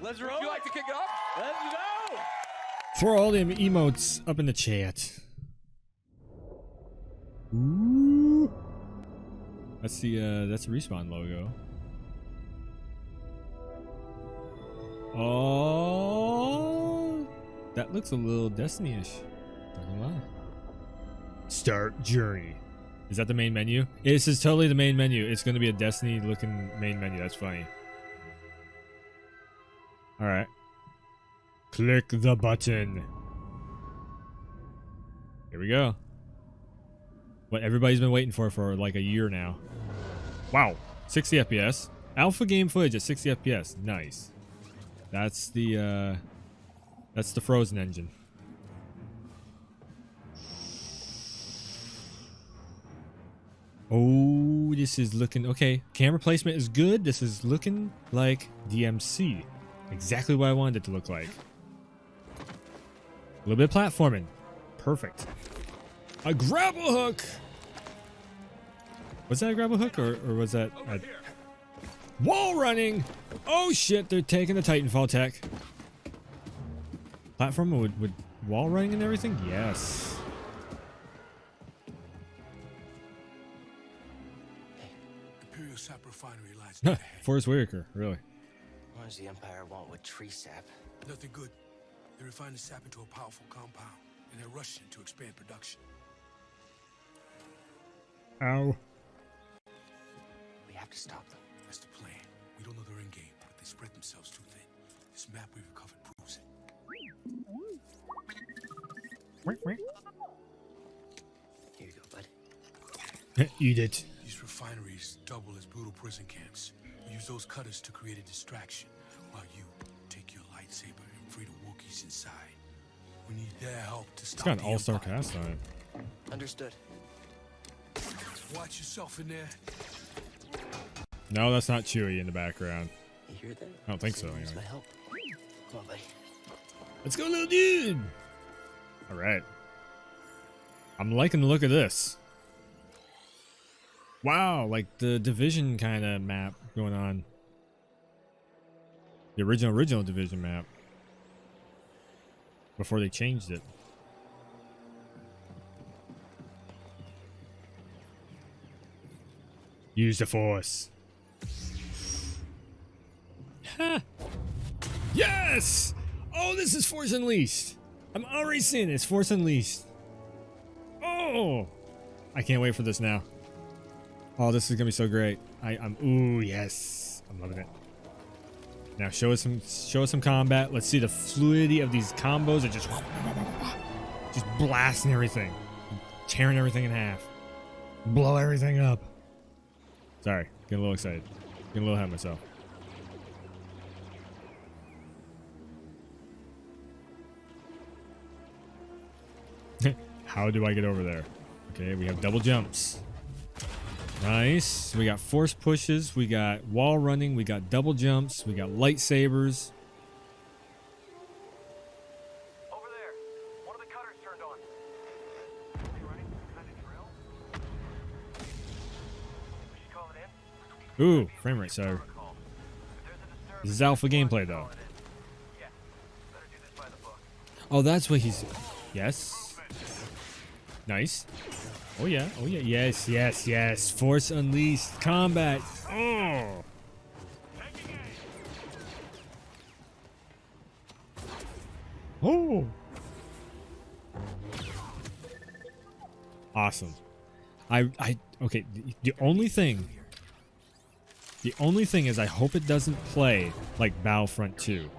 Let's roll. Would you like to kick it off? Let's go. Throw all them emotes up in the chat. Ooh. That's the Respawn logo. Oh, that looks a little Destiny-ish. Not gonna lie. Start journey. Is that the main menu? This is totally the main menu. It's going to be a Destiny-looking main menu. That's funny. All right. Click the button. Here we go. What everybody's been waiting for like a year now. Wow. 60 FPS. Alpha game footage at 60 FPS. Nice. That's the Frozen engine. Oh, this is looking okay. Camera placement is good. This is looking like DMC. Exactly what I wanted it to look like. A little bit of platforming. Perfect. A grapple hook. Was that a grapple hook or was that a wall running? Oh shit, they're taking the Titanfall tech. Platform with wall running and everything? Yes. Imperial sap refinery lies Huh, ahead. Forrest Whitaker, really. What does the Empire want with tree sap? Nothing good. They refine the sap into a powerful compound, and they're rushing to expand production. Ow. We have to stop them. That's the plan. We don't know their end game, but they spread themselves too thin. This map we recovered proves it. Here you go, bud. Eat it. These refineries double as brutal prison camps. We use those cutters to create a distraction, while you take your lightsaber and free the Wookiees inside. We need their help to It's stop got an the all-star Empire. cast on it. Understood. Watch yourself in there. No, that's not Chewie in the background. You hear that? I don't think so, Someone needs anyway. my help. Come on, buddy. Let's go, little dude. All right. I'm liking the look of this. Wow, like the Division kind of map going on. The original Division map. Before they changed it. Use the Force. Ha! Yes! Oh, this is Force Unleashed. I'm already seeing it. It's Force Unleashed. Oh! I can't wait for this now. Oh, this is gonna be so great. I'm ooh, yes. I'm loving it. Now show us some combat. Let's see the fluidity of these combos that just blasting everything. Tearing everything in half. Blow everything up. Sorry, getting a little excited. Getting a little ahead of myself. How do I get over there? Okay, we have double jumps. Nice. We got force pushes. We got wall running. We got double jumps. We got lightsabers. Over there. One of the cutters turned on. You running some kind of drill? We should call it in. Ooh, frame rate, sorry. Protocol. If there's a disturbance, This is alpha gameplay, though. call it in. Yeah. Better do this by the book. Oh, that's what he's... Yes. Nice. Oh, yeah. Oh, yeah. Yes, yes, yes. Force Unleashed. Combat. Oh. Oh. Awesome. Okay, the only thing is I hope it doesn't play like Battlefront 2.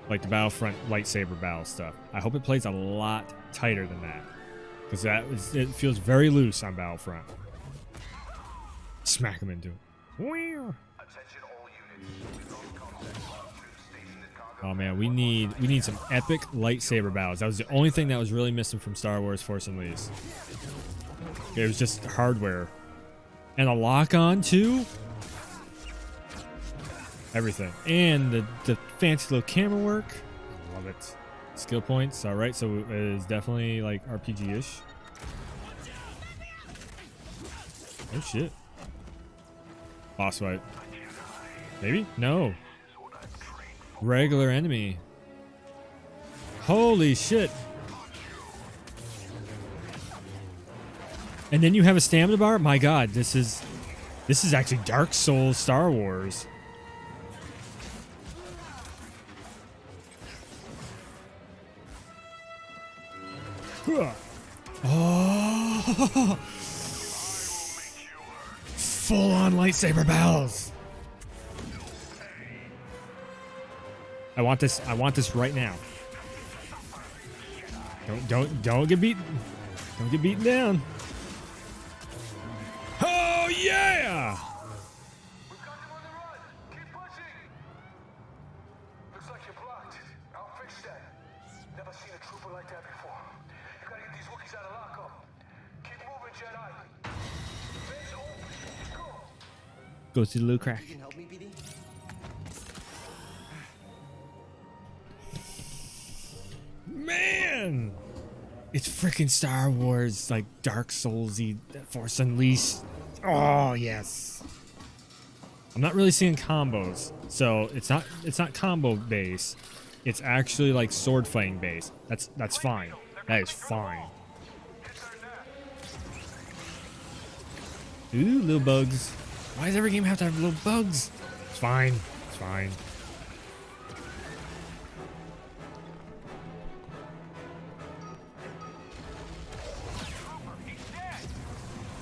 Like the Battlefront lightsaber battle stuff. I hope it plays a lot tighter than that. Because it feels very loose on Battlefront. Smack him into it. Attention all units. Troops stationed in Congo. Oh man, we need some epic lightsaber battles. That was the only thing that was really missing from Star Wars Force Unleashed. It was just hardware. And a lock-on too? Everything. And the fancy little camera work. I love it. Skill points. Alright, so it is definitely like RPG-ish. Oh shit. Boss fight. Maybe? No. regular enemy. Holy shit. And then you have a stamina bar? My god, this is actually Dark Souls Star Wars. Oh. Full on lightsaber bells. I want this right now. Don't get beaten. Don't get beaten down. Oh yeah! We've got them on the run. Keep pushing. Looks like you're blocked. I'll fix that. Never seen a trooper like that before. You gotta get these Wookiees out of lockup. Keep moving, Jedi. Vents open. Go. Go through the little crack. You can help me, BD? Man! It's freaking Star Wars, like Dark Souls-y, Force Unleashed. Oh, yes. I'm not really seeing combos, so it's not combo base. It's actually like sword fighting base. That's fine. That is fine. Ooh, little bugs. Why does every game have to have little bugs? It's fine. It's fine.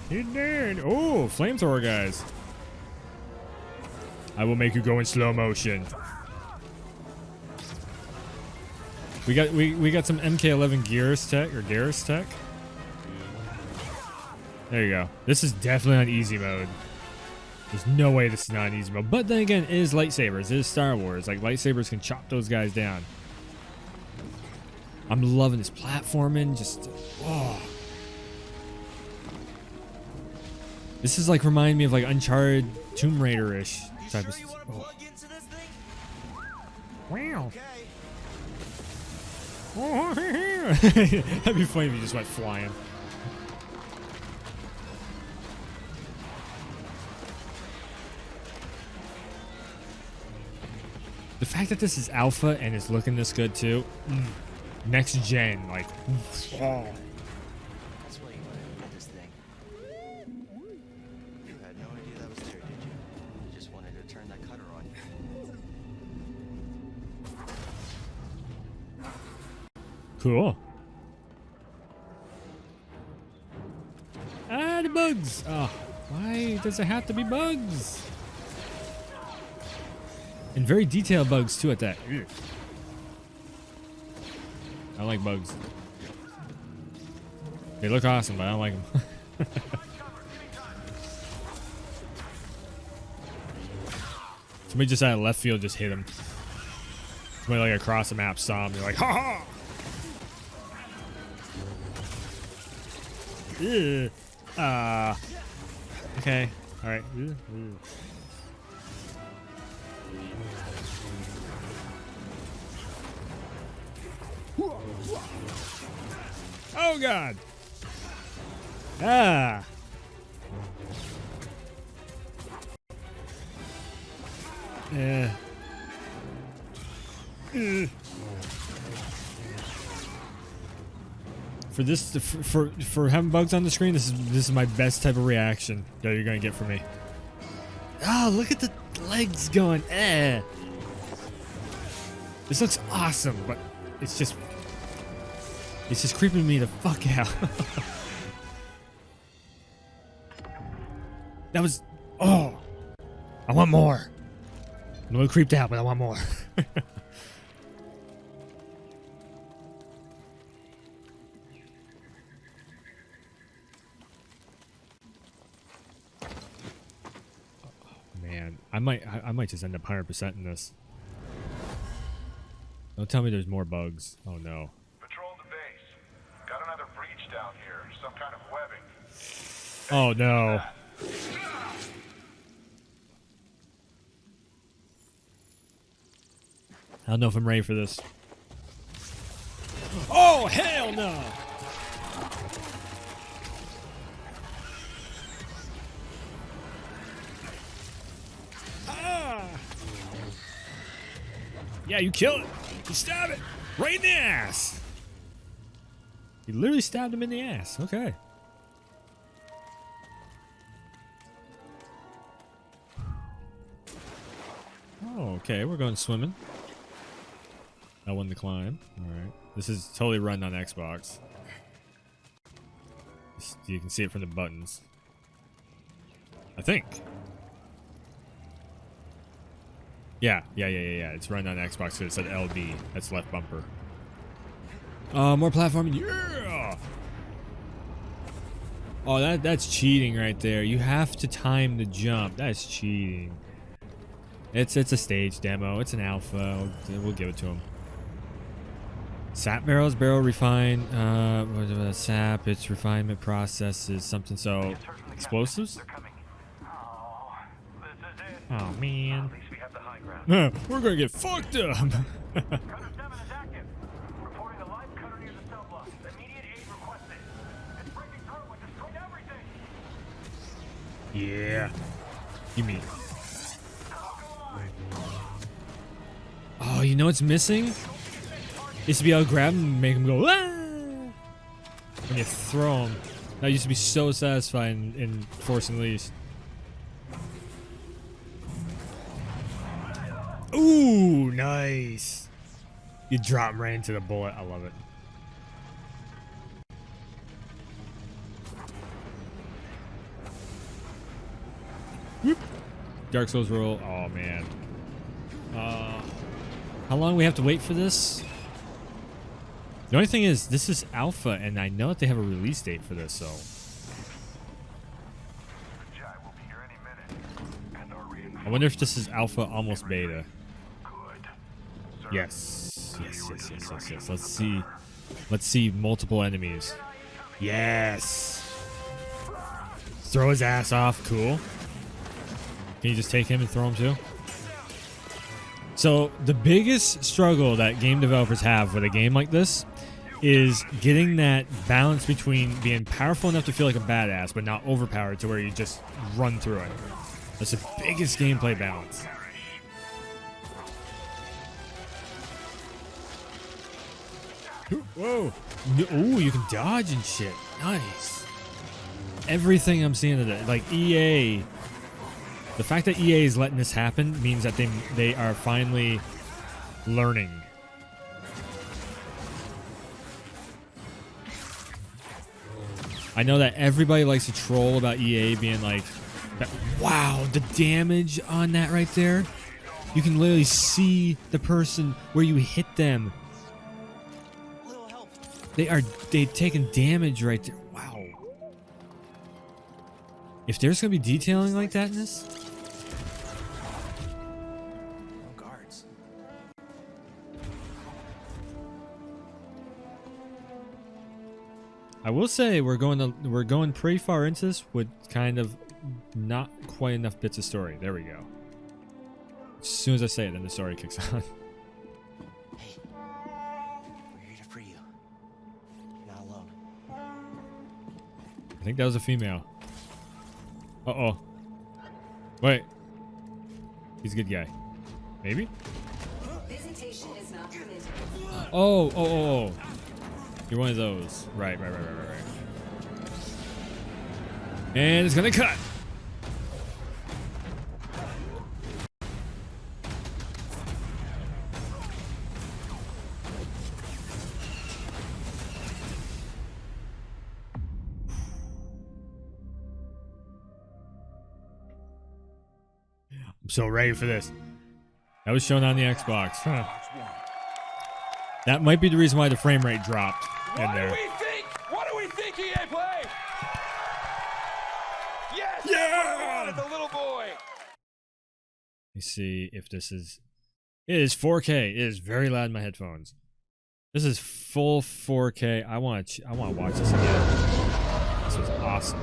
He's dead. Oh, flamethrower guys. I will make you go in slow motion. We got some MK11 Gears tech or Gears tech. There you go. This is definitely on easy mode. There's no way this is not on easy mode. But then again, it is lightsabers. It is Star Wars. Like lightsabers can chop those guys down. I'm loving this platforming. Just oh. This is like remind me of like Uncharted, Tomb Raider-ish type of. Oh. Wow. That'd be funny if you just went flying. The fact that this is alpha and it's looking this good too. Next gen, like. Oh. That's why you wanted to get this thing. You had no idea that was there, did you? You just wanted to turn that cutter on you. Cool. Ah, the bugs. Oh, why does it have to be bugs? And very detailed bugs too at that. Ew. I like bugs. They look awesome, but I don't like them. Somebody just out of left field just hit him. Somebody like across the map saw him. They're like, ha ha! Ew. Okay. All right. Ew. Ew. Oh God! Ah! Yeah. For this, for having bugs on the screen, this is my best type of reaction that you're gonna get from me. Oh, look at the legs going. Eh. This looks awesome, but it's just creeping me the fuck out. That was, oh, I want more. I'm a little creeped out, but I want more. Man, I might just end up 100% in this. Don't tell me there's more bugs. Oh no. Patrol the base. Got another breach down here. Some kind of webbing. Oh no. I don't know if I'm ready for this. Oh hell no! Yeah, you kill it. You stab it. Right in the ass. You literally stabbed him in the ass. Okay. Oh, okay. We're going swimming. I won the climb. Alright. This is totally run on Xbox. You can see it from the buttons. I think. Yeah. It's run on Xbox because it said LB. That's left bumper. More platforming. Yeah! Oh, that's cheating right there. You have to time the jump. That's cheating. It's a stage demo. It's an alpha. We'll give it to him. Sap barrels, barrel refine, sap, its refinement process is something, so explosives? Oh man. We're gonna get fucked up. Yeah. Give me. Oh, you know what's missing? Used to be able to grab him and make him go, ah! When you throw him. That used to be so satisfying in Force Unleashed. Ooh, nice. You drop him right into the bullet. I love it. Whoop. Dark Souls roll. Oh, man. How long do we have to wait for this? The only thing is, this is alpha, and I know that they have a release date for this, so. I wonder if this is alpha, almost beta. Yes. Let's see multiple enemies. Yes. Throw his ass off. Cool. Can you just take him and throw him too? So the biggest struggle that game developers have with a game like this is getting that balance between being powerful enough to feel like a badass, but not overpowered to where you just run through it. That's the biggest gameplay balance. Whoa. Ooh, you can dodge and shit. Nice. Everything I'm seeing today, like EA. The fact that EA is letting this happen means that they are finally learning. I know that everybody likes to troll about EA being like, wow, the damage on that right there. You can literally see the person where you hit them. They've taken damage right there. Wow. If there's gonna be detailing like that in this. Guards. I will say we're going pretty far into this with kind of not quite enough bits of story. There we go. As soon as I say it, then the story kicks on. Hey, we're here to free you. You're not alone. I think that was a female. Uh-oh. Wait. He's a good guy. Maybe? Visitation is not permitted. Oh. You're one of those. Right. And it's gonna cut. I'm so ready for this. That was shown on the Xbox. Huh. That might be the reason why the frame rate dropped in there. What do we think, EA Play? Yes! Yeah! The little boy! Let me see if this is... It is 4K. It is very loud in my headphones. This is full 4K. I want to watch this again. This was awesome.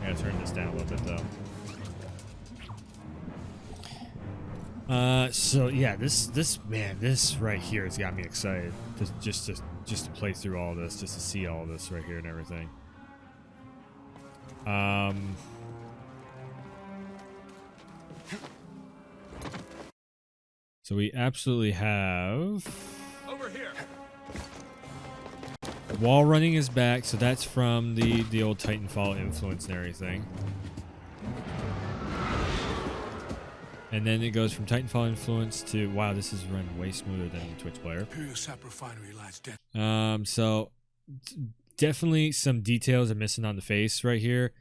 I gotta turn this down a little bit though. So yeah, this right here has got me excited just to play through all this, just to see all this right here and everything. So we absolutely have... Over here. Wall running is back, so that's from the old Titanfall influence and everything. And then it goes from Titanfall influence to, wow, this is run way smoother than the Twitch player. Imperial Sap Refinery lies dead. So definitely some details are missing on the face right here.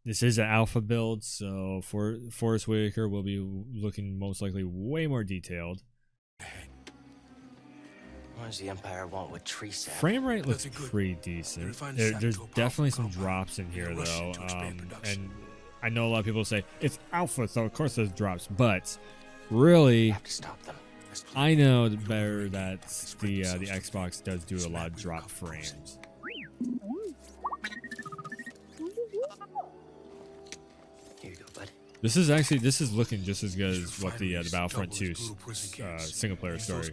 This is an alpha build, so for Forrest Whitaker will be looking most likely way more detailed. What does the Empire want with tree sap? Frame rate looks That's a good- pretty decent. refined There's sap to a definitely some powerful drops in compound here in Russia though, to expand production. and I know a lot of people say it's alpha, so of course there's drops. But really, You have to stop them. I know better that the Xbox does do a lot of drop frames. Here you go, bud. This is looking just as good as what the Battlefront 2 single player story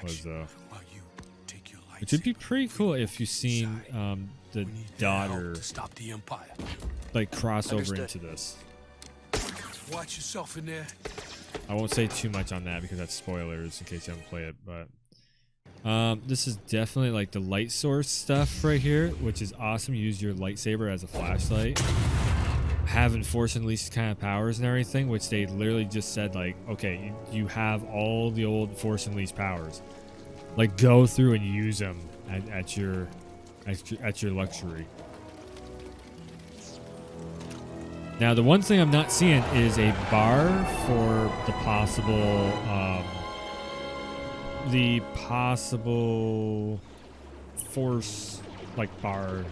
was though. Which would be pretty cool if you've seen the daughter to stop the Empire. like cross over Understood. into this. Watch yourself in there. I won't say too much on that because that's spoilers in case you haven't played it, but this is definitely like the light source stuff right here, which is awesome. You use your lightsaber as a flashlight. Having Force Unleashed kind of powers and everything, which they literally just said like, okay, you have all the old Force Unleashed powers. Like go through and use them at your luxury. Now the one thing I'm not seeing is a bar for the possible force like bar.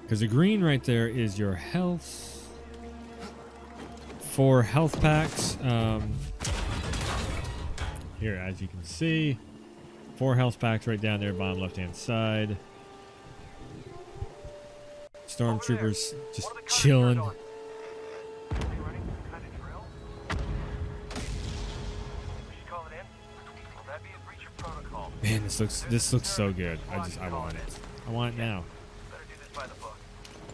Because the green right there is your health. 4 health packs. Here, as you can see, 4 health packs right down there, bottom left-hand side. Stormtroopers just chilling. Man, this looks so good. I want it. I want it now.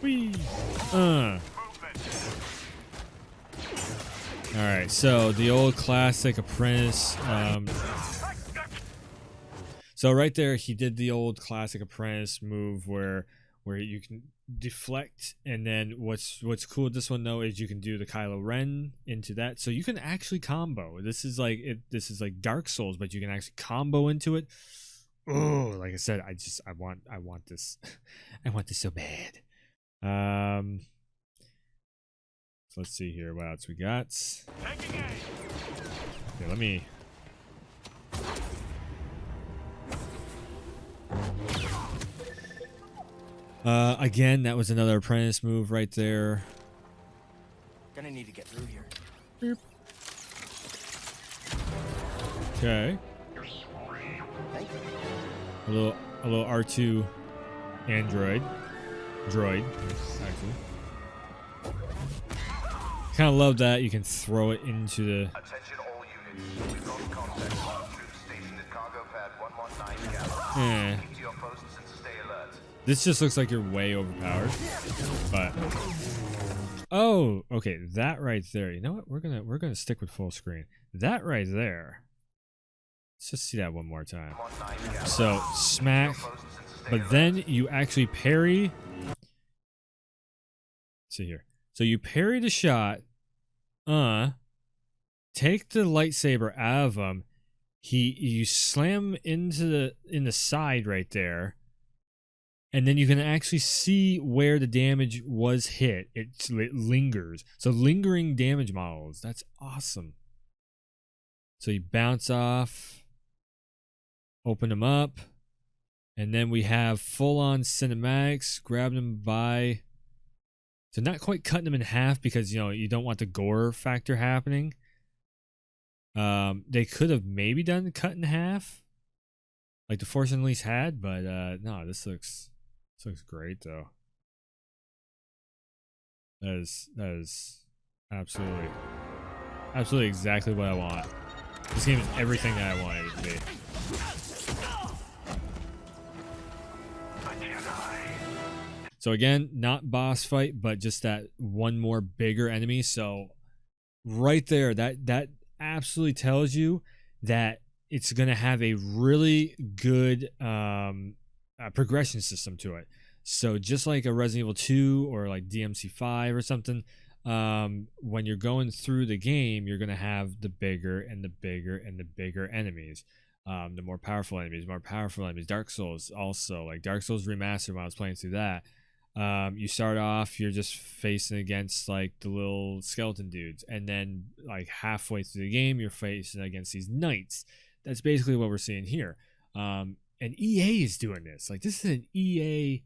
Whee! Alright, so the old classic apprentice. So right there, he did the old classic apprentice move where you can deflect, and then what's cool with this one though is you can do the Kylo Ren into that, so you can actually combo. This is like Dark Souls, but you can actually combo into it. Oh, like I said, I want this. I want this so bad. So let's see here what else we got. Okay, let me. Again, that was another apprentice move right there. Gonna need to get through here. Beep. Okay. Thank you. A little R2 droid, actually. Kind of love that you can throw it into the. Attention all units. We've lost contact with our troops stationed at cargo pad 119 Galaxy. Keep to your posts and stay alert. This just looks like you're way overpowered, but oh, okay, that right there. You know what? We're gonna stick with full screen. That right there. Let's just see that one more time. So smack, but then you actually parry. Let's see here. So you parry the shot. Take the lightsaber out of him. You slam in the side right there. And then you can actually see where the damage was hit. It lingers. So lingering damage models. That's awesome. So you bounce off. Open them up. And then we have full-on cinematics. Grab them by... So not quite cutting them in half because, you don't want the gore factor happening. They could have maybe done cut in half. Like the Force Unleashed had. But no, this looks great though. That is absolutely exactly what I want. This game is everything that I wanted it to be. So again, not boss fight, but just that one more bigger enemy. So right there, that absolutely tells you that it's gonna have a really good progression system to it. So just like a Resident Evil 2 or like DMC5 or something, when you're going through the game, you're gonna have the bigger and the bigger and the bigger enemies. The more powerful enemies, more powerful enemies. Dark Souls also, like Dark Souls Remastered, when I was playing through that, you start off, you're just facing against like the little skeleton dudes, and then like halfway through the game, you're facing against these knights. That's basically what we're seeing here. And EA is doing this. Like, this is an EA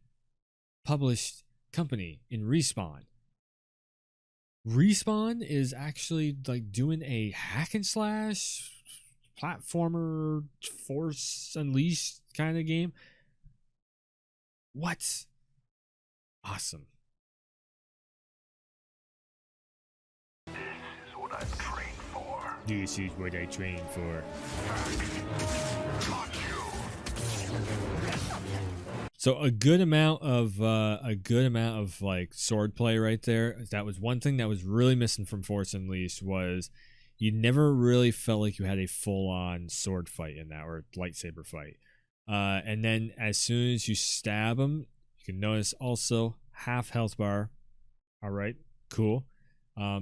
published company in Respawn. Respawn is actually like doing a hack and slash platformer Force Unleashed kind of game. What? Awesome. This is what I'm trained for. This is what I trained for. Got you. So a good amount of like sword play right there. That was one thing that was really missing from Force Unleashed, was you never really felt like you had a full-on sword fight in that, or lightsaber fight. And then as soon as you stab them, you can notice also half health bar. All right, cool.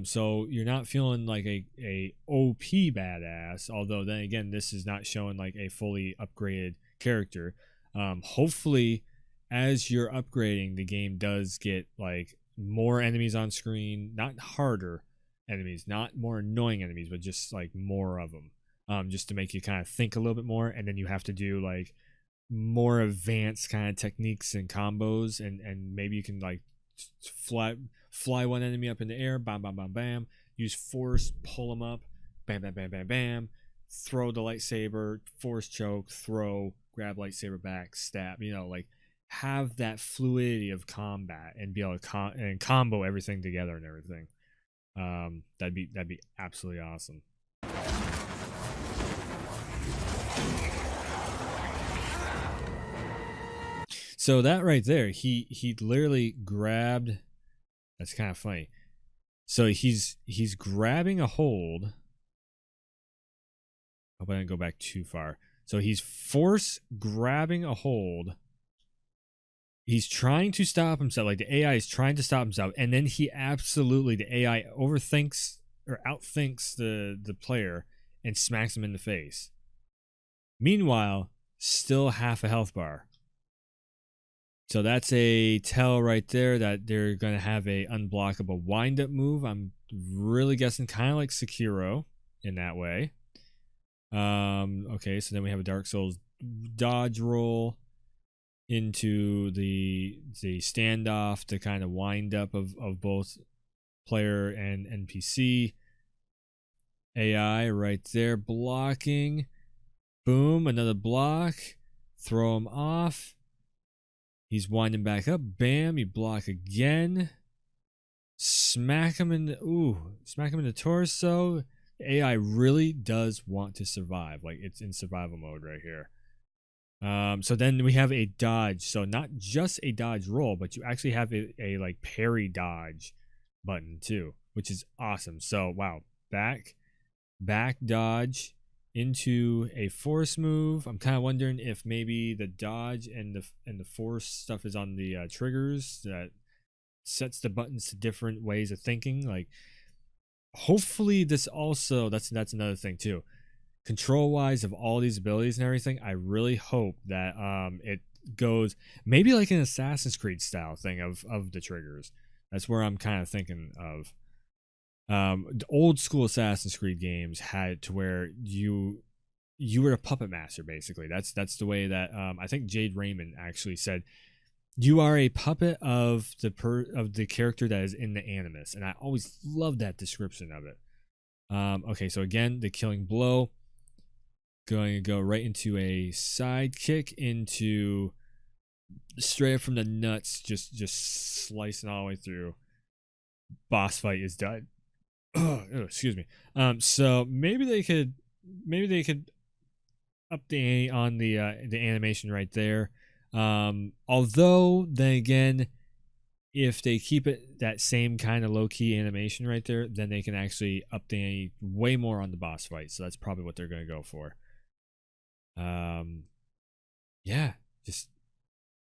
So you're not feeling like a OP badass. Although then again, this is not showing like a fully upgraded character. Hopefully, as you're upgrading, the game does get like more enemies on screen, not harder enemies, not more annoying enemies, but just like more of them, just to make you kind of think a little bit more. And then you have to do like more advanced kind of techniques and combos, and maybe you can like fly one enemy up in the air, bam bam bam bam, use force, pull them up, bam bam bam bam bam, throw the lightsaber, force choke, throw, grab lightsaber back, stab, like have that fluidity of combat and be able to combo everything together and everything. That'd be absolutely awesome. So that right there, he literally grabbed. That's kind of funny. So he's grabbing a hold. Hope I didn't go back too far. So he's force grabbing a hold. He's trying to stop himself. Like the AI is trying to stop himself, and then the AI overthinks or outthinks the player and smacks him in the face. Meanwhile, still half a health bar. So that's a tell right there that they're going to have a unblockable wind-up move. I'm really guessing kind of like Sekiro in that way. Okay, so then we have a Dark Souls dodge roll into the standoff, the kind of wind up of both player and NPC. AI right there blocking. Boom, another block. Throw him off. He's winding back up. Bam, you block again. Smack him in the torso. The AI really does want to survive. Like, it's in survival mode right here. So then we have a dodge. So not just a dodge roll, but you actually have a like parry dodge button too, which is awesome. So wow, back dodge into a force move. I'm kind of wondering if maybe the dodge and the force stuff is on the triggers that sets the buttons to different ways of thinking. Like, hopefully this also, that's another thing too. Control wise of all these abilities and everything, I really hope that it goes maybe like an Assassin's Creed style thing of the triggers. That's where I'm kind of thinking of. The old school Assassin's Creed games had to where you were a puppet master basically. That's the way that I think Jade Raymond actually said, you are a puppet of the character that is in the Animus, and I always loved that description of it. Okay, so again, the killing blow. Going to go right into a side kick into straight up from the nuts, just slicing all the way through. Boss fight is done. Oh, excuse me. So maybe they could up the on the animation right there. Although then again, if they keep it that same kind of low-key animation right there, then they can actually up the ante way more on the boss fight. So that's probably what they're going to go for. Yeah, just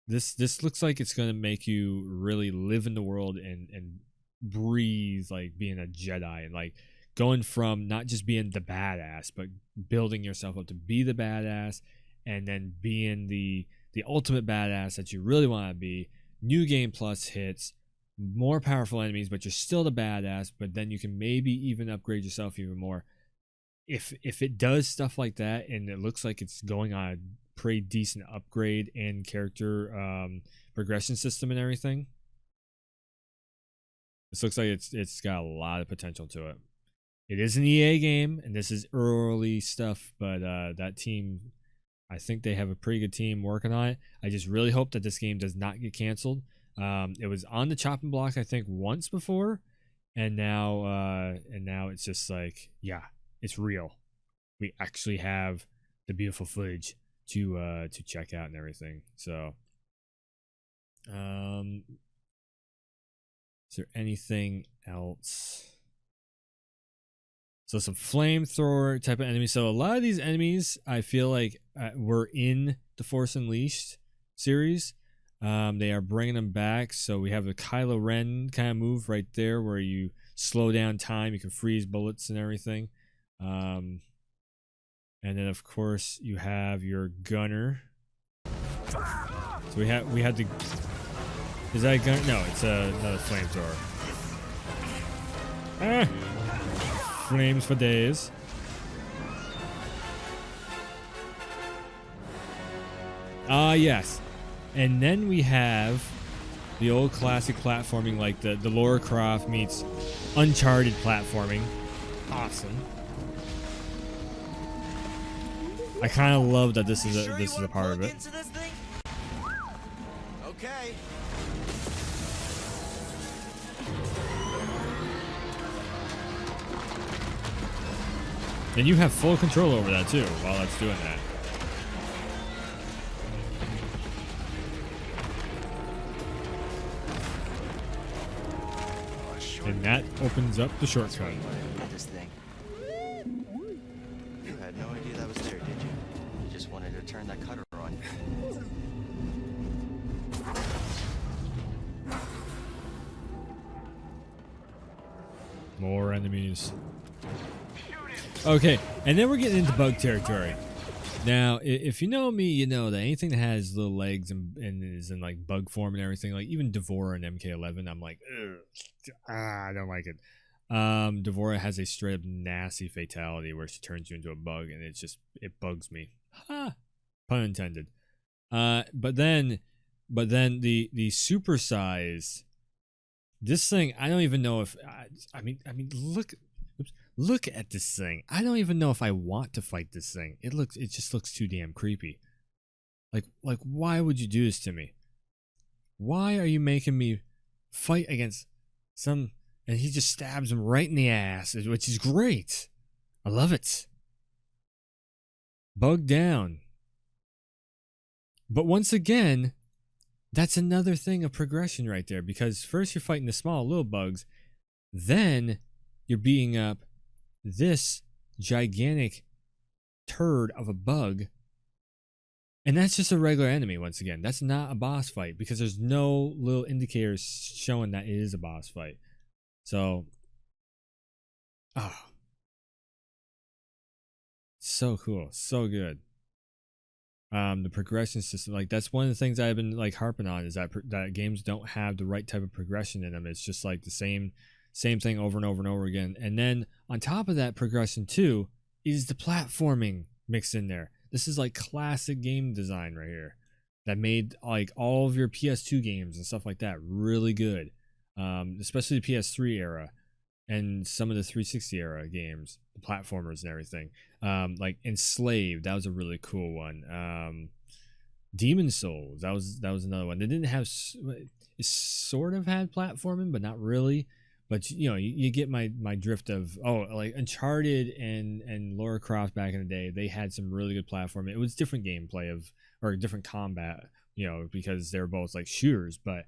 this looks like it's going to make you really live in the world and breathe like being a Jedi, and like going from not just being the badass, but building yourself up to be the badass, and then being the ultimate badass that you really want to be. New game plus hits, more powerful enemies, but you're still the badass. But then you can maybe even upgrade yourself even more. If it does stuff like that, and it looks like it's going on a pretty decent upgrade and character progression system and everything, this looks like it's got a lot of potential to it. It is an EA game, and this is early stuff, but that team, I think they have a pretty good team working on it. I just really hope that this game does not get canceled. It was on the chopping block, I think, once before, and now it's just like, yeah, it's real. We actually have the beautiful footage to check out and everything. So, is there anything else? So some flamethrower type of enemies. So a lot of these enemies, I feel like were in the Force Unleashed series. They are bringing them back. So we have the Kylo Ren kind of move right there, where you slow down time. You can freeze bullets and everything. And then of course you have your gunner. So we had the. Is that a gun? No, it's another flamethrower. Ah. Flames for days. Yes. And then we have the old classic platforming, like the Lara Croft meets Uncharted platforming. Awesome. I kind of love that this is a part of it. Okay. And you have full control over that too while it's doing that. And that opens up the shortcut. This thing. You had no idea that was there, did you? You just wanted to turn that cutter on. More enemies. Okay, and then we're getting into bug territory. Now, if you know me, you know that anything that has little legs and is in like bug form and everything, like even Devora and MK11, I'm like, I don't like it. Devora has a straight up nasty fatality where she turns you into a bug, and it bugs me. Ha, pun intended. But then the supersized, this thing, I don't even know if I mean look at this thing. I don't even know if I want to fight this thing. It just looks too damn creepy. Like why would you do this to me? Why are you making me fight against some, and he just stabs him right in the ass, which is great. I love it. Bug down. But once again, that's another thing of progression right there, because first you're fighting the small little bugs, then you're beating up this gigantic turd of a bug, and that's just a regular enemy. Once again, that's not a boss fight, because there's no little indicators showing that it is a boss fight. So so cool, so good. The progression system, like that's one of the things I've been like harping on, is that games don't have the right type of progression in them. It's just like the same thing over and over and over again. And then on top of that progression too is the platforming mixed in there. This is like classic game design right here that made like all of your PS2 games and stuff like that really good, especially the PS3 era and some of the 360 era games, the platformers and everything. Like Enslaved, that was a really cool one. Demon Souls, that was another one. They didn't have, it sort of had platforming, but not really. But you know, you get my drift of, like Uncharted and Lara Croft back in the day, they had some really good platforming. It was different gameplay or different combat, you know, because they were both like shooters, but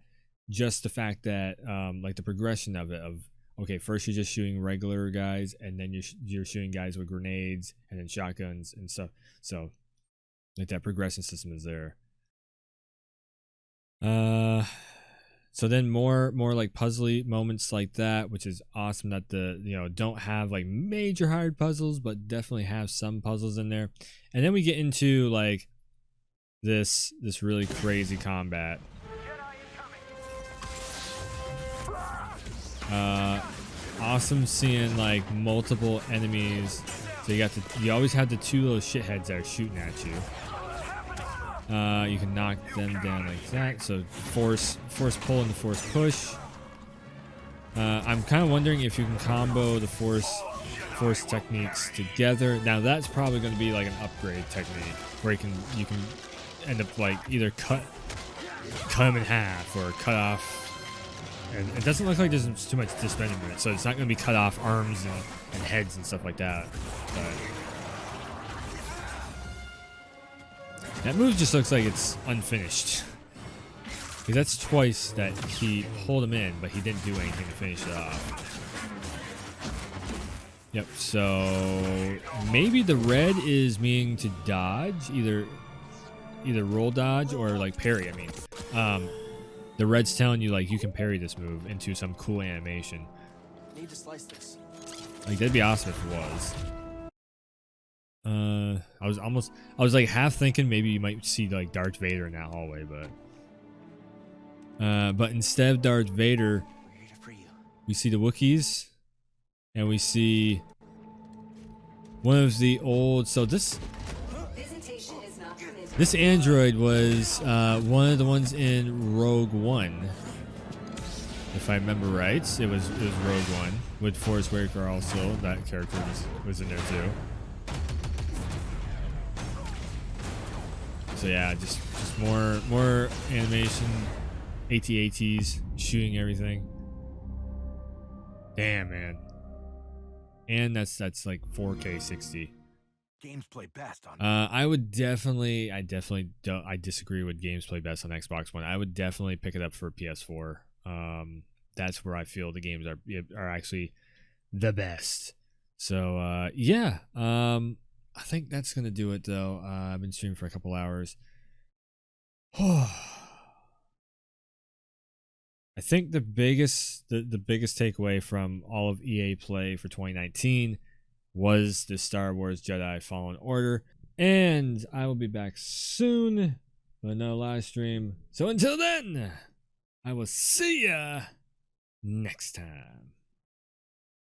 just the fact that like the progression of it, of okay, first you're just shooting regular guys, and then you're shooting guys with grenades and then shotguns and stuff. So like that progression system is there. So then more like puzzly moments like that, which is awesome that the, you know, don't have like major hard puzzles, but definitely have some puzzles in there. And then we get into like this really crazy combat. Awesome seeing like multiple enemies. So you always have the two little shitheads that are shooting at you. You can knock them down like that. So force pull and the force push. I'm kind of wondering if you can combo the force techniques together. Now that's probably going to be like an upgrade technique where you can end up like either cut them in half or cut off. And it doesn't look like there's too much dismemberment, so it's not going to be cut off arms and heads and stuff like that. But that move just looks like it's unfinished. Because that's twice that he pulled him in, but he didn't do anything to finish it off. Yep, so maybe the red is meaning to dodge, either roll dodge or like parry. I mean, the red's telling you like you can parry this move into some cool animation. Need to slice this. Like that'd be awesome if it was. I was like half thinking maybe you might see like Darth Vader in that hallway, but instead of Darth Vader, We're here to free you. we see the Wookiees, and we see one of the old. So Visitation is not permitted. this android was one of the ones in Rogue One, if I remember right. It was Rogue One with Forrest Whitaker also. That character was in there too. So yeah, just more animation, AT-ATs shooting everything. Damn, man. And that's like 4K 60. Games play best on. I disagree with games play best on Xbox One. I would definitely pick it up for PS4. That's where I feel the games are actually the best. So yeah. I think that's gonna do it though. I've been streaming for a couple hours. I think the biggest takeaway from all of EA Play for 2019 was the Star Wars Jedi Fallen Order, and I will be back soon with another live stream. So until then, I will see ya next time.